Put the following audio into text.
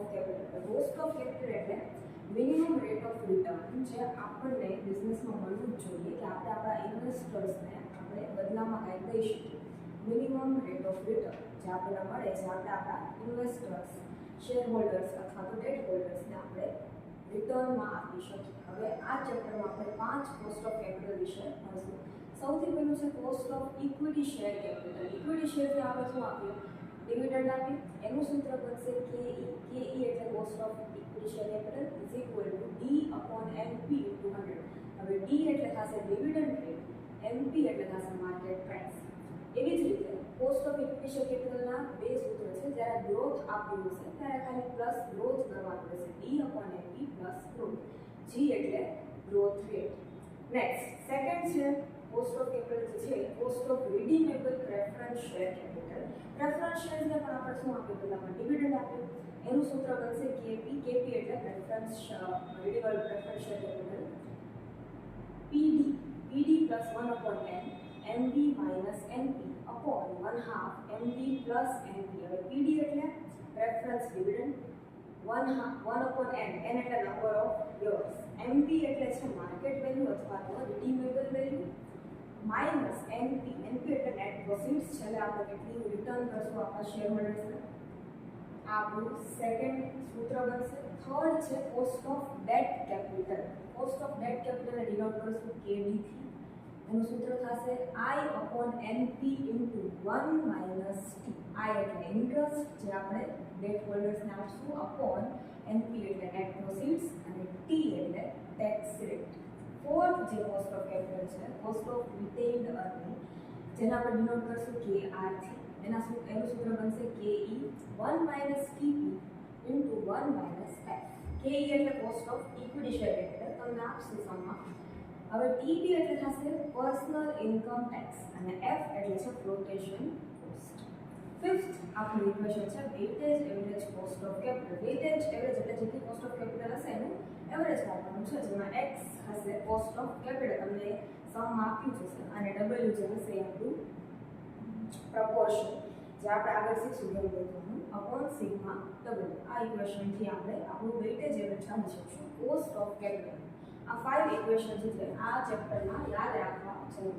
Of capital. Cost of capital એટલે minimum rate of return જે આપણને બિઝનેસમાં મળવું જ જોઈએ કે આપણે આપણા ઇન્વેસ્ટર્સને આપણે બદલામાં કંઈક દઈ શકીએ. મિનિમમ રેટ ઓફ રિટર્ન જે આપણને મળે છે આપણે આપણા ઇન્વેસ્ટર્સ, શેર હોલ્ડર્સ અથવા તો ડેટ હોલ્ડર્સને આપણે રિટર્નમાં આપી શકીએ. હવે આ ચેપ્ટરમાં આપણે 5 કોસ્ટ ઓફ કેપિટલ વિશે મળશું. સૌથી પહેલું છે cost of equity share capital. Equity શેરને આપણે શું આપ્યું? ડિવિડન્ડ આપ્યું. એનું સૂત્ર બનશે KE એટલે cost of equity share capital is equal to D/NP * 100. હવે D એટલે થશે ડિવિડન્ડ રેટ, NP એટલે થશે માર્કેટ પ્રાઇસ. એવી જ રીતે કોસ્ટ ઓફ ઇક્વિટી શેર કેપિટલના બે સૂત્ર છે. જ્યારે ગ્રોથ આપ્યું હશે ત્યારે ખાલી પ્લસ ગ્રોથ કરવાનું રહેશે, D/NP પ્લસ ગ્રોથ. G એટલે ગ્રોથ રેટ. નેક્સ્ટ સેકન્ડ છે કોસ્ટ ઓફ કેપિટલ જે છે cost of redeemable preference share capital. Preference શેર્સને પણ આપણે શું આપ્યું? પહેલામાં ડિવિડન્ડ આપ્યું. એનું સૂત્ર બનશે KP એટલે preference redeemable preference share capital PD plus 1/n MB minus NP upon 1/2 MB plus NP. હવે PD એટલે પ્રેફરન્સ ડિવિડન્ડ, 1/n એટલે નંબર ઓફ યર્સ, MP એટલે છે માર્કેટ વેલ્યુ અથવા તો રિડીમેબલ વેલ્યુ, માઇનસ NP એટલે નેટ પ્રોફિટ્સ, છેલ્લે આપણે કેટલી રિટર્ન કરશું આપણા શેર હોલ્ડર્સને. આ આપણું સેકન્ડ સૂત્ર બનશે. થર્ડ છે cost of debt capital. Cost of debt કેપિટલને ડિનોટ કરીશું KD થી. એનું સૂત્ર થશે I/NP * 1 - T. I એટલે ઇન્ટરેસ્ટ જે આપણે ડેટ હોલ્ડર્સને આપશું, અપોન NP એટલે નેટ પ્રોફિટ્સ અને T એટલે ટેક્સ રેટ. ફોર્થ જે કોસ્ટ ઓફ કેપિટલ છે કોસ્ટ ઓફ રિટેન્ડ અર્નિંગ, જેને આપણે ડિનોટ કરશું KR થી. એનું સૂત્ર બનશે KE 1 - TP * 1 - F. KE એટલે cost of equity share capital તમને આપશે સમમાં. હવે TP એટલે થશે પર્સનલ ઇન્કમ ટેક્સ અને F એટલે છે ફ્લોટેશન કોસ્ટ. ફિફ્થ આપણું ઇક્વેશન છે weightage average cost of capital. Weightage average એટલે જેટલી કોસ્ટ ઓફ કેપિટલ હશે એનું એવરેજ કાઢવાનું છે, જેમાં X હશે કોસ્ટ ઓફ કેપિટલ, તમને સમમાં આપ્યું છે, અને W જે હશે એ આપણું પ્રપોર્શન જે આપણે આગળ શીખશું ગેમ અપોન સિગ્મા W. આ ઇક્વેશનથી આપણે આપણું વેઇટેજ એવરેજ કાઢી શકશું કોસ્ટ ઓફ કેપિટલ. આ 5 ઇક્વેશન છે આ ચેપ્ટરમાં યાદ રાખવા જરૂરી